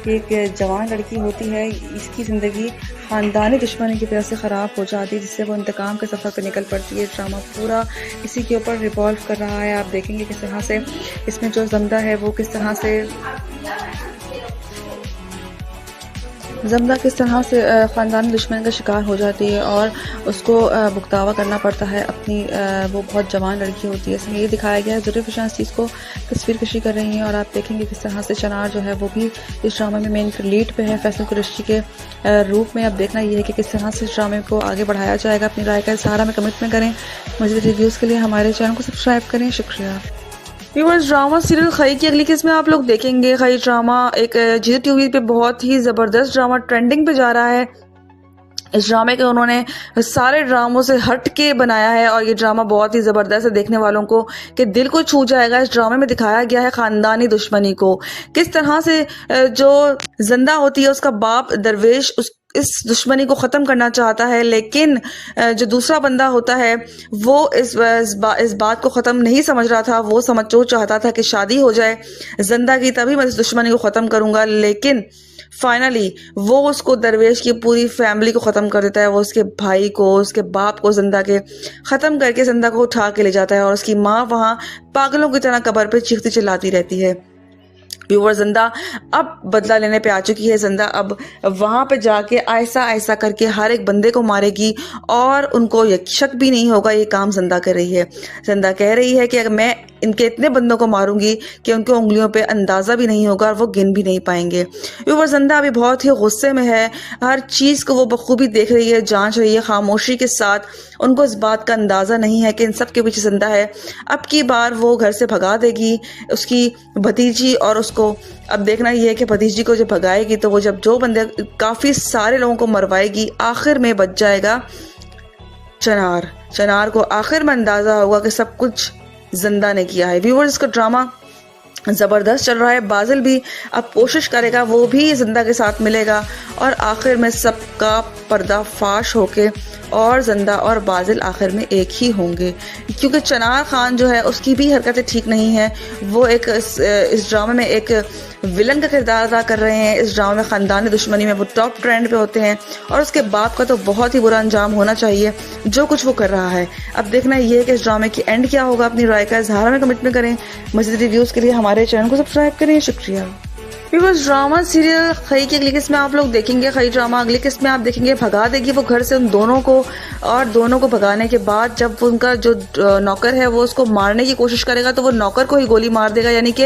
Speaker 4: एक जवान लड़की होती है, इसकी ज़िंदगी ख़ानदानी दुश्मनी की वजह से ख़राब हो जाती है, जिससे वो इंतकाम के सफ़र पर निकल पड़ती है। ड्रामा पूरा इसी के ऊपर रिवॉल्व कर रहा है। आप देखेंगे किस तरह से इसमें जो जिंदा है वो किस तरह से ख़ानदानी दुश्मन का शिकार हो जाती है और उसको भुगतावा करना पड़ता है अपनी वो बहुत जवान लड़की होती है। इसमें ये दिखाया गया है ज़ुल्फ़ फिशां इस चीज़ को तस्वीर कशी कर रही हैं और आप देखेंगे किस तरह से चनार जो है वो भी इस ड्रामे में मेन लीड पे है फैसल कुरैशी के रूप में। अब देखना ये है कि किस तरह से इस ड्रामे को आगे बढ़ाया जाएगा। अपनी राय का इज़हार हमें कमेंट में करें। मज़ीद रिव्यूज़ के लिए हमारे चैनल को सब्सक्राइब करें। शुक्रिया। व्यूअर्स, ड्रामा सीरियल खई की अगली किस्त में आप लोग देखेंगे। खई ड्रामा एक जियो टीवी पे बहुत ही ज़बरदस्त ड्रामा ट्रेंडिंग पे जा रहा है। इस ड्रामे के उन्होंने सारे ड्रामों से हट के बनाया है और ये ड्रामा बहुत ही ज़बरदस्त है, देखने वालों को कि दिल को छू जाएगा। इस ड्रामे में दिखाया गया है ख़ानदानी दुश्मनी को, किस तरह से जो जिंदा होती है उसका बाप दरवेश इस दुश्मनी को ख़त्म करना चाहता है, लेकिन जो दूसरा बंदा होता है वो इस बात को ख़त्म नहीं समझ रहा था। वो चाहता था कि शादी हो जाए जिंदा की, तभी मैं इस दुश्मनी को ख़त्म करूँगा। लेकिन फाइनली वो उसको दरवेश की पूरी फैमिली को ख़त्म कर देता है। वो उसके भाई को, उसके बाप को जिंदा के ख़त्म करके जिंदा को उठा के ले जाता है और उसकी माँ वहाँ पागलों की तरह कब्र पे चीखती चिल्लाती रहती है। व्यूअर, जिंदा अब बदला लेने पे आ चुकी है। जिंदा अब वहां पे जाके ऐसा ऐसा करके हर एक बंदे को मारेगी और उनको शक भी नहीं होगा ये काम जिंदा कर रही है। जिंदा कह रही है कि अगर मैं इनके इतने बंदों को मारूंगी कि उनके उंगलियों पे अंदाजा भी नहीं होगा और वो गिन भी नहीं पाएंगे। व्यूअर, जिंदा अभी बहुत ही गुस्से में है, हर चीज को वो बखूबी देख रही है, जांच रही है खामोशी के साथ। उनको इस बात का अंदाजा नहीं है कि इन सब के पीछे जिंदा है। अब की बार वो घर से भगा देगी उसकी भतीजी और उसको। अब देखना यह है कि भतीजी को जब भगाएगी तो वो जब जो बंदे काफी सारे लोगों को मरवाएगी, आखिर में बच जाएगा चनार को। आखिर में अंदाजा होगा कि सब कुछ जिंदा ने किया है। व्यूअर्स, इसका ड्रामा ज़बरदस्त चल रहा है। बाजिल भी अब कोशिश करेगा, वो भी जिंदा के साथ मिलेगा और आखिर में सबका पर्दाफाश होके और जिंदा और बाजिल आखिर में एक ही होंगे, क्योंकि चनार खान जो है उसकी भी हरकतें ठीक नहीं है। वो एक इस ड्रामे में एक विलन का किरदार अदा कर रहे हैं। इस ड्रामे में ख़ानदानी दुश्मनी में वो टॉप ट्रेंड पे होते हैं और उसके बाप का तो बहुत ही बुरा अंजाम होना चाहिए जो कुछ वो कर रहा है। अब देखना ये है कि इस ड्रामे की एंड क्या होगा। अपनी राय का इजहार हमें कमेंट में करें। मज़ीद रिव्यूज़ के लिए हमारे चैनल को सब्सक्राइब करें। शुक्रिया। व्यूअर्स, ड्रामा सीरियल खई की अगली किस्त में आप लोग देखेंगे। खई ड्रामा अगली किस्त में आप देखेंगे भगा देगी वो घर से उन दोनों को, और दोनों को भगाने के बाद जब उनका जो नौकर है वो उसको मारने की कोशिश करेगा तो वो नौकर को ही गोली मार देगा। यानी कि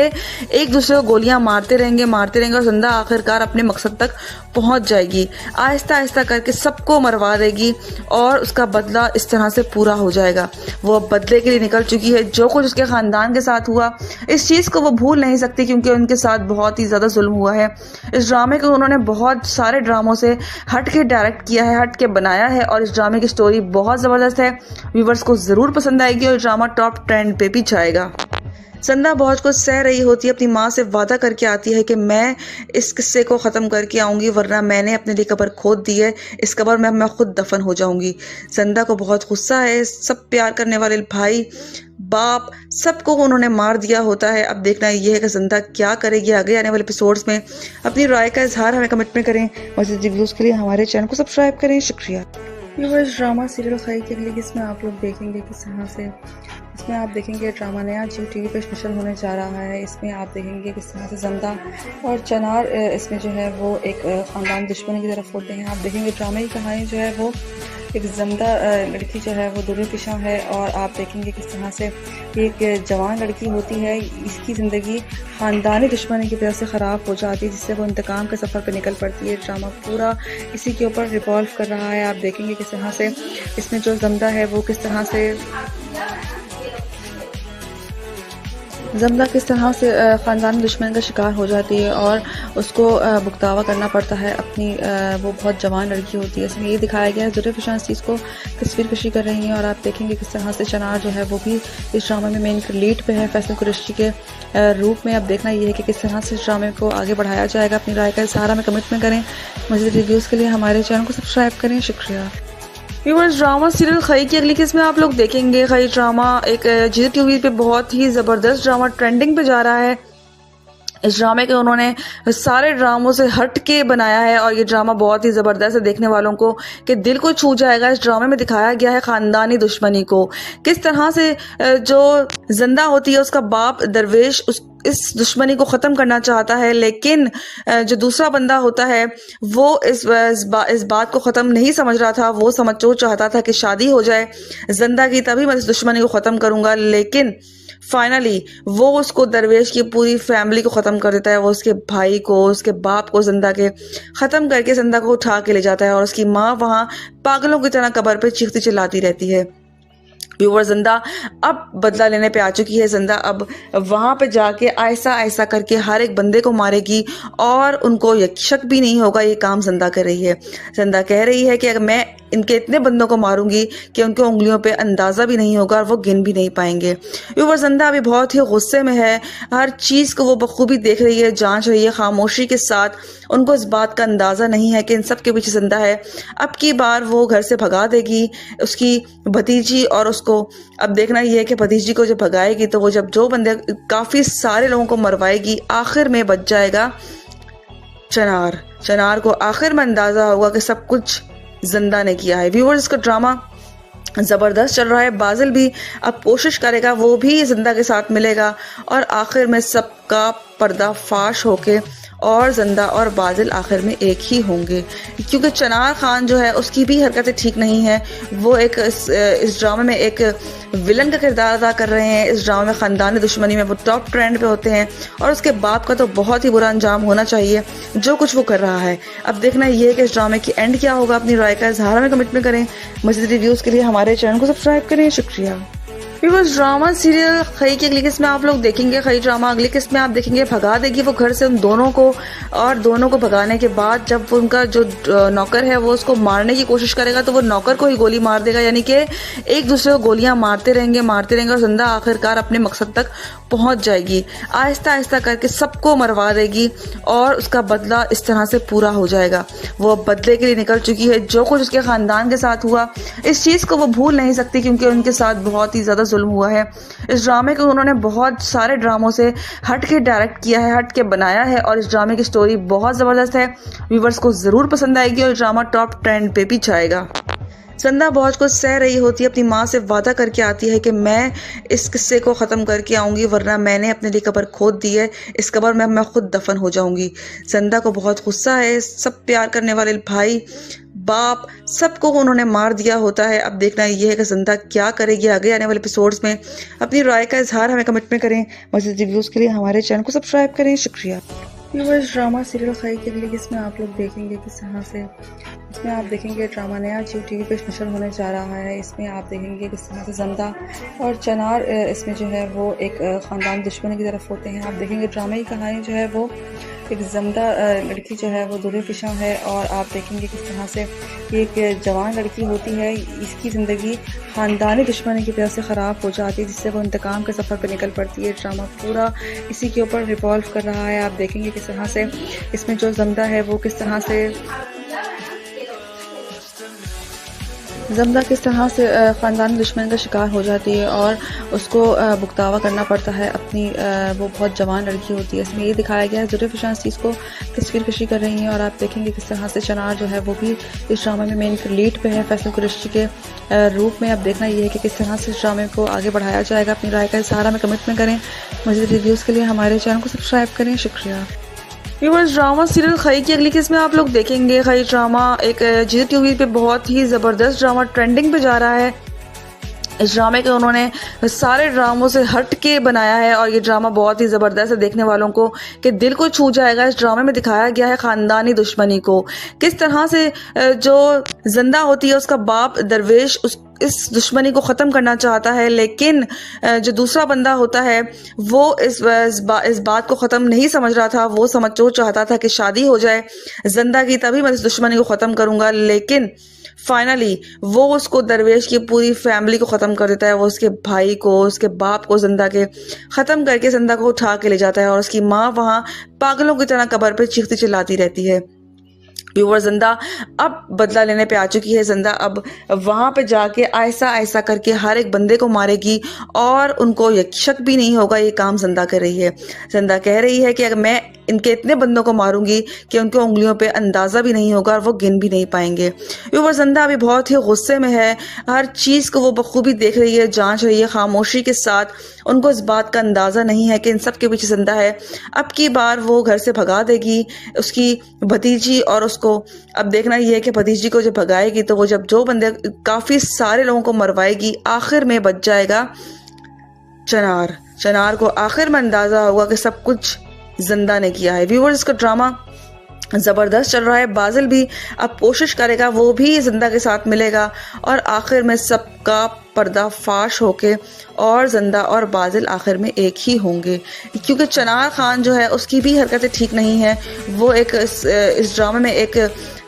Speaker 4: एक दूसरे को गोलियां मारते रहेंगे और जिंदा आखिरकार अपने मकसद तक पहुंच जाएगी। आहिस्ता आहिस्ता करके सबको मरवा देगी और उसका बदला इस तरह से पूरा हो जाएगा। वो अब बदले के लिए निकल चुकी है। जो कुछ उसके खानदान के साथ हुआ इस चीज़ को वो भूल नहीं सकती, क्योंकि उनके साथ बहुत ही ज़्यादा जुल्म हुआ है। इस ड्रामे को उन्होंने बहुत सारे ड्रामों से हट के डायरेक्ट किया है, हट के बनाया है और इस ड्रामे की स्टोरी बहुत ज़बरदस्त है। व्यूवर्स को ज़रूर पसंद आएगी और ड्रामा टॉप ट्रेंड पे भी जाएगा। जिंदा बहुत कुछ सह रही होती है, अपनी माँ से वादा करके आती है कि मैं इस किस्से को ख़त्म करके आऊँगी, वरना मैंने अपने लिए कब्र खोद दी है, इस कब्र में मैं खुद दफन हो जाऊँगी। जिंदा को बहुत गुस्सा है, सब प्यार करने वाले भाई बाप सबको उन्होंने मार दिया होता है। अब देखना यह है कि जिंदा क्या करेगी आगे आने वाले एपिसोड्स में। अपनी राय का इजहार हमें कमेंट में करें। मज़ीद रिव्यूज़ के लिए हमारे चैनल को सब्सक्राइब करें। शुक्रिया। व्यूअर्स, ड्रामा सीरियल खई की अगली किस्त में आप लोग देखेंगे किस तरह से इसमें आप देखेंगे ड्रामा नया जियो टीवी पे स्पेशल होने जा रहा है। इसमें आप देखेंगे किस तरह से जिंदा और चनार इसमें जो है वो एक ख़ानदान दुश्मनी की तरफ होते हैं। आप देखेंगे ड्रामे की कहानी जो है वो एक जिंदा लड़की जो है वो दुर्गे पिशा है और आप देखेंगे किस तरह से एक जवान लड़की होती है, इसकी ज़िंदगी ख़ानदानी दुश्मनी की वजह से ख़राब हो जाती है, जिससे वो इंतकाम के सफ़र पर निकल पड़ती है। ड्रामा पूरा इसी के ऊपर रिवॉल्व कर रहा है। आप देखेंगे किस तरह से इसमें जो जिंदा है वो किस तरह से ख़ानदानी दुश्मन का शिकार हो जाती है और उसको भुगतावा करना पड़ता है अपनी वो बहुत जवान लड़की होती है। इसमें ये दिखाया गया है ज़रूर फिशान इस चीज़ को तस्वीर कशी कर रही हैं और आप देखेंगे किस तरह से चनार जो है वो भी इस ड्रामे में मेन लीड पे है फैसल कुरैशी के रूप में। अब देखना ये है कि किस तरह से इस ड्रामे को आगे बढ़ाया जाएगा। अपनी राय का इजहार हमें कमेंट में करें। मज़ीद रिव्यूज़ के लिए हमारे चैनल को सब्सक्राइब करें। शुक्रिया। व्यूअर्स, ड्रामा सीरियल खई की अगली किस्त में आप लोग देखेंगे। खई ड्रामा एक जियो टीवी पे बहुत ही ज़बरदस्त ड्रामा ट्रेंडिंग पे जा रहा है। इस ड्रामे के उन्होंने सारे ड्रामों से हट के बनाया है और ये ड्रामा बहुत ही ज़बरदस्त है, देखने वालों को कि दिल को छू जाएगा। इस ड्रामे में दिखाया गया है ख़ानदानी दुश्मनी को, किस तरह से जो जिंदा होती है उसका बाप दरवेश इस दुश्मनी को ख़त्म करना चाहता है, लेकिन जो दूसरा बंदा होता है वो इस बात को ख़त्म नहीं समझ रहा था। वो चाहता था कि शादी हो जाए जिंदा की, तभी मैं इस दुश्मनी को ख़त्म करूँगा। लेकिन फाइनली वो उसको दरवेश की पूरी फैमिली को ख़त्म कर देता है। वो उसके भाई को, उसके बाप को जिंदा के ख़त्म करके जिंदा को उठा के ले जाता है और उसकी माँ वहाँ पागलों की तरह कब्र पे चीखती चिल्लाती रहती है। व्यूवर जिंदा अब बदला लेने पे आ चुकी है। जिंदा अब वहां पे जाके ऐसा ऐसा करके हर एक बंदे को मारेगी और उनको शक भी नहीं होगा ये काम जिंदा कर रही है। जिंदा कह रही है कि अगर मैं इनके इतने बंदों को मारूंगी कि उनके उंगलियों पे अंदाजा भी नहीं होगा और वो गिन भी नहीं पाएंगे। व्यूवर जिंदा अभी बहुत ही गुस्से में है, हर चीज को वो बखूबी देख रही है, जांच रही है खामोशी के साथ। उनको इस बात का अंदाजा नहीं है कि इन सब के पीछे जिंदा है। अब की बार वो घर से भगा देगी उसकी भतीजी और उसको। अब देखना ये है कि भतीजी को जब भगाएगी तो वो जब जो बंदे काफी सारे लोगों को मरवाएगी, आखिर में बच जाएगा चनार को आखिर में अंदाजा होगा कि सब कुछ जिंदा ने किया है। व्यूअर्स, इसका ड्रामा जबरदस्त चल रहा है। बाजिल भी अब कोशिश करेगा, वो भी जिंदा के साथ मिलेगा और आखिर में सबका पर्दाफाश होके और जिंदा और बाजिल आखिर में एक ही होंगे, क्योंकि चनार खान जो है उसकी भी हरकतें ठीक नहीं है। वो एक इस ड्रामे में एक विलन का किरदार अदा कर रहे हैं। इस ड्रामे में खानदानी दुश्मनी में वो टॉप ट्रेंड पे होते हैं और उसके बाप का तो बहुत ही बुरा अंजाम होना चाहिए जो कुछ वो कर रहा है। अब देखना ये है कि इस ड्रामे की एंड क्या होगा। अपनी राय का इजहार हमें कमेंट में करें। मज़ीद रिव्यूज़ के लिए हमारे चैनल को सब्सक्राइब करें। शुक्रिया। बिकॉज ड्रामा सीरियल खई की अगली किस्त में आप लोग देखेंगे, खई ड्रामा अगली किस्त में आप देखेंगे भगा देगी वो घर से उन दोनों को, और दोनों को भगाने के बाद जब उनका जो नौकर है वो उसको मारने की कोशिश करेगा तो वो नौकर को ही गोली मार देगा, यानी कि एक दूसरे को गोलियां मारते रहेंगे और जिंदा आखिरकार अपने मकसद तक पहुंच जाएगी। आहिस्ता आहिस्ता करके सबको मरवा देगी और उसका बदला इस तरह से पूरा हो जाएगा। वो अब बदले के लिए निकल चुकी है। जो कुछ उसके खानदान के साथ हुआ इस चीज को वो भूल नहीं सकती, क्योंकि उनके साथ बहुत ही ज्यादा जुल्म हुआ है। इस ड्रामे को उन्होंने बहुत सारे ड्रामों से हट के डायरेक्ट किया है, हट के बनाया है और इस ड्रामे की स्टोरी बहुत जबरदस्त है। व्यूवर्स को जरूर पसंद आएगी और ड्रामा टॉप ट्रेंड पे भी जाएगा। संदा बहुत कुछ सह रही होती है, अपनी माँ से वादा करके आती है कि मैं इस किस्से को ख़त्म करके आऊँगी, वरना मैंने अपने लिए कब्र खोद दी है, इस कब्र में मैं खुद दफन हो जाऊँगी। संदा को बहुत गुस्सा है, सब प्यार करने वाले भाई बाप सबको उन्होंने मार दिया होता है। अब देखना ये है कि संदा क्या करेगी आगे आने वाले एपिसोड्स में। अपनी राय का इजहार हमें कमेंट में करें। मज़ीद रिव्यूज़ के लिए हमारे चैनल को सब्सक्राइब करें। शुक्रिया। व्यूअर्स, ड्रामा सीरियल खई के लिए इसमें आप लोग देखेंगे किस तरह से, इसमें आप देखेंगे ड्रामा नया जियो टीवी पे नशर होने जा रहा है। इसमें आप देखेंगे किस तरह से जिंदा और चनार इसमें जो है वो एक ख़ानदान दुश्मन की तरफ होते हैं। आप देखेंगे ड्रामे की कहानी जो है वो एक जिंदा लड़की जो है वो दुरे पेशा है और आप देखेंगे किस तरह से एक जवान लड़की होती है, इसकी ज़िंदगी ख़ानदानी दुश्मनी की वजह से ख़राब हो जाती है, जिससे वो इंतकाम के सफ़र पर निकल पड़ती है। ड्रामा पूरा इसी के ऊपर रिवॉल्व कर रहा है। आप देखेंगे किस तरह से इसमें जो जिंदा है वो किस तरह से ख़ानदानी दुश्मन का शिकार हो जाती है और उसको भुगतावा करना पड़ता है अपनी। वो बहुत जवान लड़की होती है। इसमें ये दिखाया गया है ज़रूर फिशान चीज़ को तस्वीर कशी कर रही हैं और आप देखेंगे किस तरह से चनार जो है वो भी इस ड्रामे में मेन लीड पे है फैसल कुरैशी के रूप में। अब देखना ये है कि किस तरह से इस ड्रामे को आगे बढ़ाया जाएगा। अपनी राय का इजहार हमें कमेंट में करें। मज़ीद रिव्यूज़ के लिए हमारे चैनल को सब्सक्राइब करें। शुक्रिया। व्यूअर्स, ड्रामा सीरियल खई की अगली किस्त में आप लोग देखेंगे। खई ड्रामा एक जियो टीवी पे बहुत ही ज़बरदस्त ड्रामा ट्रेंडिंग पे जा रहा है। इस ड्रामे को उन्होंने सारे ड्रामों से हट के बनाया है और ये ड्रामा बहुत ही ज़बरदस्त है, देखने वालों को कि दिल को छू जाएगा। इस ड्रामे में दिखाया गया है ख़ानदानी दुश्मनी को, किस तरह से जो जिंदा होती है उसका बाप दरवेश इस दुश्मनी को ख़त्म करना चाहता है, लेकिन जो दूसरा बंदा होता है वो इस बात को ख़त्म नहीं समझ रहा था। वो चाहता था कि शादी हो जाए जिंदा की, तभी मैं इस दुश्मनी को ख़त्म करूँगा, लेकिन फाइनली वो उसको दरवेश की पूरी फैमिली को ख़त्म कर देता है। वो उसके भाई को, उसके बाप को जिंदा के ख़त्म करके जिंदा को उठा के ले जाता है और उसकी माँ वहाँ पागलों की तरह कब्र पे चीखती चिल्लाती रहती है। व्यूअर, जिंदा अब बदला लेने पे आ चुकी है। जिंदा अब वहां पे जाके ऐसा ऐसा करके हर एक बंदे को मारेगी और उनको शक भी नहीं होगा ये काम जिंदा कर रही है। जिंदा कह रही है कि अगर मैं इनके इतने बंदों को मारूंगी कि उनके उंगलियों पे अंदाजा भी नहीं होगा और वो गिन भी नहीं पाएंगे। व्यूअर, जिंदा अभी बहुत ही गुस्से में है, हर चीज को वो बखूबी देख रही है, जांच रही है खामोशी के साथ। उनको इस बात का अंदाजा नहीं है कि इन सब के पीछे जिंदा है। अब की बार वो घर से भगा देगी उसकी भतीजी और उसको। अब देखना ये है कि भतीजी को जब भगाएगी तो वो जब जो बंदे काफी सारे लोगों को मरवाएगी, आखिर में बच जाएगा चनार को आखिर में अंदाजा होगा कि सब कुछ जिंदा ने किया है। व्यूअर्स, इसका ड्रामा ज़बरदस्त चल रहा है। बाजिल भी अब कोशिश करेगा, वो भी जिंदा के साथ मिलेगा और आखिर में सबका पर्दाफाश होके और जिंदा और बाजिल आखिर में एक ही होंगे, क्योंकि चनार खान जो है उसकी भी हरकतें ठीक नहीं हैं। वो एक इस ड्रामे में एक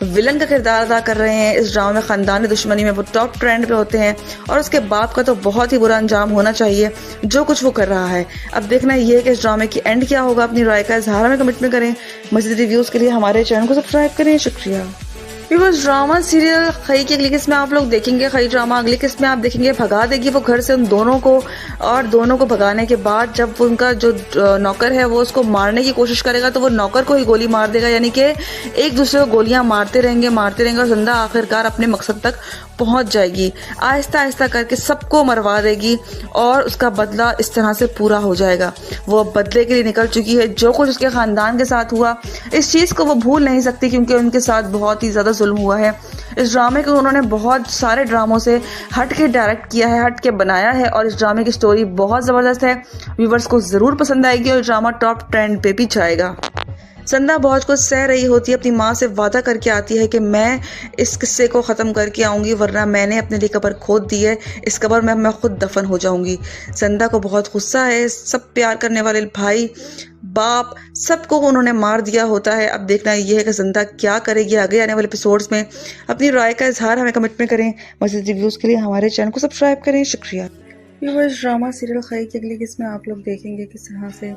Speaker 4: विलन का किरदार अदा कर रहे हैं। इस ड्रामे में ख़ानदानी दुश्मनी में वो टॉप ट्रेंड पे होते हैं और उसके बाप का तो बहुत ही बुरा अंजाम होना चाहिए जो कुछ वो कर रहा है। अब देखना ये है कि इस ड्रामे की एंड क्या होगा। अपनी राय का इजहार हमें कमेंट में करें। मज़ीद रिव्यूज़ के लिए हमारे चैनल को सब्सक्राइब करें। शुक्रिया। व्यूअर्स, ड्रामा सीरियल खई की अगली किस्त में आप लोग देखेंगे। खई ड्रामा अगली किस्त में आप देखेंगे भगा देगी वो घर से उन दोनों को, और दोनों को भगाने के बाद जब उनका जो नौकर है वो उसको मारने की कोशिश करेगा तो वो नौकर को ही गोली मार देगा, यानी कि एक दूसरे को गोलियां मारते रहेंगे और जिंदा आखिरकार अपने मकसद तक पहुंच जाएगी। आहिस्ता आहिस्ता करके सबको मरवा देगी और उसका बदला इस तरह से पूरा हो जाएगा। वो अब बदले के लिए निकल चुकी है। जो कुछ उसके खानदान के साथ हुआ इस चीज़ को वो भूल नहीं सकती, क्योंकि उनके साथ बहुत ही ज़्यादा जुल्म हुआ है। इस ड्रामे को उन्होंने बहुत सारे ड्रामों से हट के डायरेक्ट किया है, हट के बनाया है और इस ड्रामे की स्टोरी बहुत ज़बरदस्त है। व्यूवर्स को ज़रूर पसंद आएगी और ड्रामा टॉप ट्रेंड पे भी जाएगा। संदा बहुत कुछ सह रही होती है, अपनी माँ से वादा करके आती है कि मैं इस किस्से को ख़त्म करके आऊँगी, वरना मैंने अपने लिए कब्र खोद दी है, इस कब्र में मैं खुद दफन हो जाऊँगी। संदा को बहुत गुस्सा है। सब प्यार करने वाले भाई बाप सबको उन्होंने मार दिया होता है। अब देखना यह है कि संदा क्या करेगी आगे आने वाले एपिसोड्स में। अपनी राय का इजहार हमें कमेंट में करें। मज़ीद रिव्यूज़ के लिए हमारे चैनल को सब्सक्राइब करें। शुक्रिया। व्यूअर्स, ड्रामा सीरियल खई की अगली किस्त में आप लोग देखेंगे किस तरह से,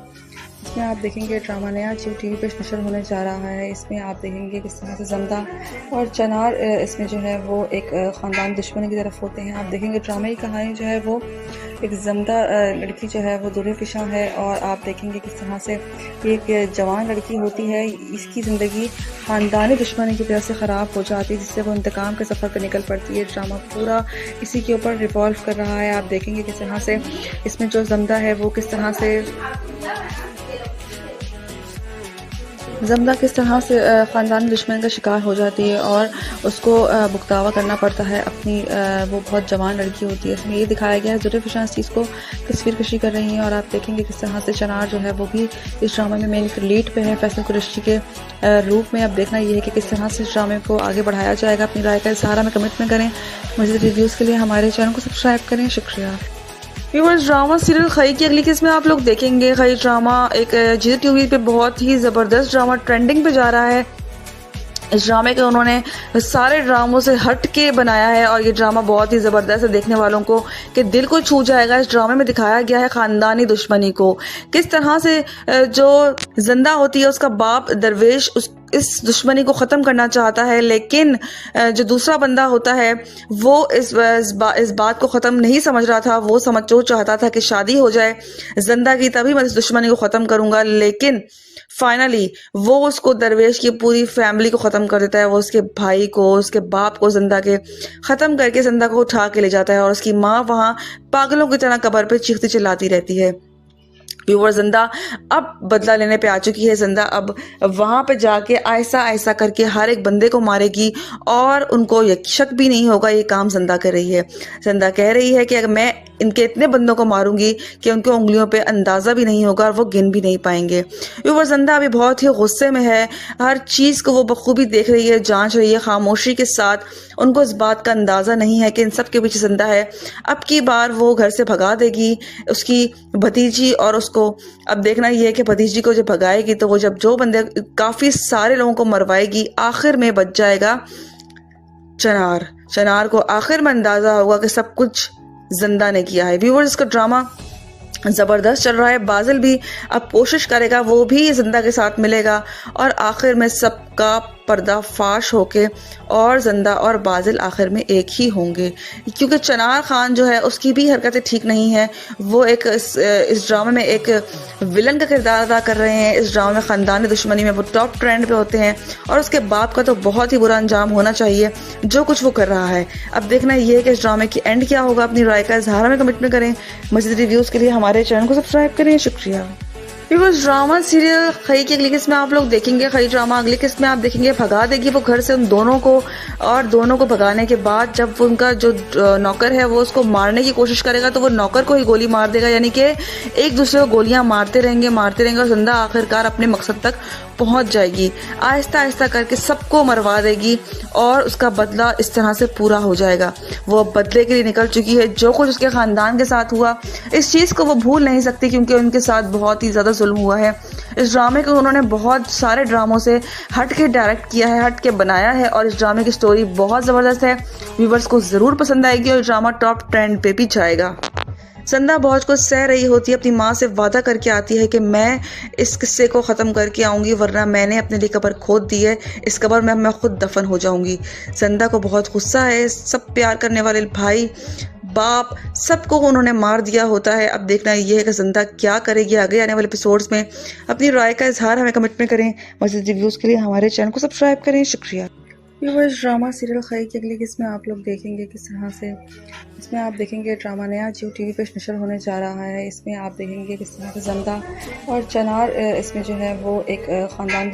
Speaker 4: इसमें आप देखेंगे ड्रामा नया जियो टीवी पर नशर होने जा रहा है। इसमें आप देखेंगे किस तरह से जमदा और चनार इसमें जो है वो एक ख़ानदान दुश्मनी की तरफ होते हैं। आप देखेंगे ड्रामे की कहानी जो है वो एक जमदा लड़की जो है वो दूल्हे पिशा है और आप देखेंगे किस तरह से एक जवान लड़की होती है, इसकी ज़िंदगी ख़ानदानी दुश्मनी की तरफ से ख़राब हो जाती है, जिससे वो इंतकाम के सफ़र पर निकल पड़ती है। ड्रामा पूरा इसी के ऊपर रिवॉल्व कर रहा है। आप देखेंगे किस तरह से इसमें जो जमदा है वो किस तरह से ख़ानदानी दुश्मन का शिकार हो जाती है और उसको भुगतावा करना पड़ता है अपनी वो बहुत जवान लड़की होती है। इसमें ये दिखाया गया है ज़रूर फिशां इस चीज़ को तस्वीर कशी कर रही हैं और आप देखेंगे किस तरह से चनार जो है वो भी इस ड्रामे में मेन लीड पे है फैसल कुरैशी के रूप में। अब देखना ये है कि किस तरह से इस ड्रामे को आगे बढ़ाया जाएगा। अपनी राय का इजहार हमें कमेंट में करें। मज़ीद रिव्यूज़ के लिए हमारे चैनल को सब्सक्राइब करें। शुक्रिया। व्यूअर्स, ड्रामा सीरियल खई की अगली किस्त में आप लोग देखेंगे। खई ड्रामा एक जियो टीवी पे बहुत ही ज़बरदस्त ड्रामा ट्रेंडिंग पे जा रहा है। इस ड्रामे को उन्होंने सारे ड्रामों से हट के बनाया है और ये ड्रामा बहुत ही ज़बरदस्त है, देखने वालों को कि दिल को छू जाएगा। इस ड्रामे में दिखाया गया है ख़ानदानी दुश्मनी को, किस तरह से जो जिंदा होती है उसका बाप दरवेश इस दुश्मनी को ख़त्म करना चाहता है, लेकिन जो दूसरा बंदा होता है वो इस बात को ख़त्म नहीं समझ रहा था। वो चाहता था कि शादी हो जाए जिंदा की, तभी मैं इस दुश्मनी को ख़त्म करूँगा, लेकिन फाइनली वो उसको दरवेश की पूरी फैमिली को ख़त्म कर देता है। वो उसके भाई को, उसके बाप को जिंदा के ख़त्म करके जिंदा को उठा के ले जाता है और उसकी माँ वहाँ पागलों की तरह कब्र पे चीखती चिल्लाती रहती है। व्यूअर, जिंदा अब बदला लेने पे आ चुकी है। जिंदा अब वहां पे जाके ऐसा ऐसा करके हर एक बंदे को मारेगी और उनको शक भी नहीं होगा ये काम जिंदा कर रही है। जिंदा कह रही है कि अगर मैं इनके इतने बंदों को मारूंगी कि उनके उंगलियों पे अंदाजा भी नहीं होगा और वो गिन भी नहीं पाएंगे। व्यूअर, जिंदा अभी बहुत ही गुस्से में है, हर चीज को वो बखूबी देख रही है, जांच रही है खामोशी के साथ। उनको इस बात का अंदाजा नहीं है कि इन सब के पीछे जिंदा है। अब की बार वो घर से भगा देगी उसकी भतीजी और उसको। अब देखना ये है कि भतीजी को जब भगाएगी तो वो जब जो बंदे काफी सारे लोगों को मरवाएगी, आखिर में बच जाएगा चनार को आखिर में अंदाजा होगा कि सब कुछ जिंदा ने किया है। व्यूअर्स, इसका ड्रामा ज़बरदस्त चल रहा है। बाजिल भी अब कोशिश करेगा, वो भी जिंदा के साथ मिलेगा और आखिर में सबका पर्दाफाश होके और जिंदा और बाजिल आखिर में एक ही होंगे, क्योंकि चनार खान जो है उसकी भी हरकतें ठीक नहीं है। वो एक इस ड्रामे में एक विलन का किरदार अदा कर रहे हैं। इस ड्रामे में ख़ानदानी दुश्मनी में वो टॉप ट्रेंड पे होते हैं और उसके बाप का तो बहुत ही बुरा अंजाम होना चाहिए जो कुछ वो कर रहा है। अब देखना ये है कि इस ड्रामे की एंड क्या होगा। अपनी राय का इजहार हमें कमेंट में करें। मज़ीद रिव्यूज़ के लिए हमारे चैनल को सब्सक्राइब करें। शुक्रिया। बिकॉज ड्रामा सीरियल खई की अगली किस्त में आप लोग देखेंगे, खई ड्रामा अगली किस्त में आप देखेंगे भगा देगी वो घर से उन दोनों को, और दोनों को भगाने के बाद जब उनका जो नौकर है वो उसको मारने की कोशिश करेगा तो वो नौकर को ही गोली मार देगा, यानी कि एक दूसरे को गोलियां मारते रहेंगे और जिंदा आखिरकार अपने मकसद तक पहुंच जाएगी। आहिस्ता आहिस्ता करके सबको मरवा देगी और उसका बदला इस तरह से पूरा हो जाएगा। वो अब बदले के लिए निकल चुकी है। जो कुछ उसके खानदान के साथ हुआ इस चीज़ को वो भूल नहीं सकती, क्योंकि उनके साथ बहुत ही ज़्यादा जुल्म हुआ है। इस ड्रामे को उन्होंने बहुत सारे ड्रामों से हट के डायरेक्ट किया है, हट के बनाया है, और इस ड्रामे की स्टोरी बहुत ज़बरदस्त है। व्यूवर्स को ज़रूर पसंद आएगी और ड्रामा टॉप ट्रेंड पे भी जाएगा। संदा बहुत कुछ सह रही होती है, अपनी माँ से वादा करके आती है कि मैं इस किस्से को ख़त्म करके आऊँगी, वरना मैंने अपने लिए कब्र खोद दी है, इस कब्र में मैं खुद दफन हो जाऊँगी। संदा को बहुत गुस्सा है, सब प्यार करने वाले भाई बाप सबको उन्होंने मार दिया होता है। अब देखना ये है कि संदा क्या करेगी आगे आने वाले एपिसोड्स में। अपनी राय का इजहार हमें कमेंट में करें। मज़ीद रिव्यूज़ के लिए हमारे चैनल को सब्सक्राइब करें। शुक्रिया। व्यूअर्स, ड्रामा सीरियल खई की अगली किस्त में आप लोग देखेंगे किस तरह से, इसमें आप देखेंगे ड्रामा नया जियो टीवी पे नशर होने जा रहा है। इसमें आप देखेंगे किस तरह से संदा और चनार इसमें जो है वो एक ख़ानदान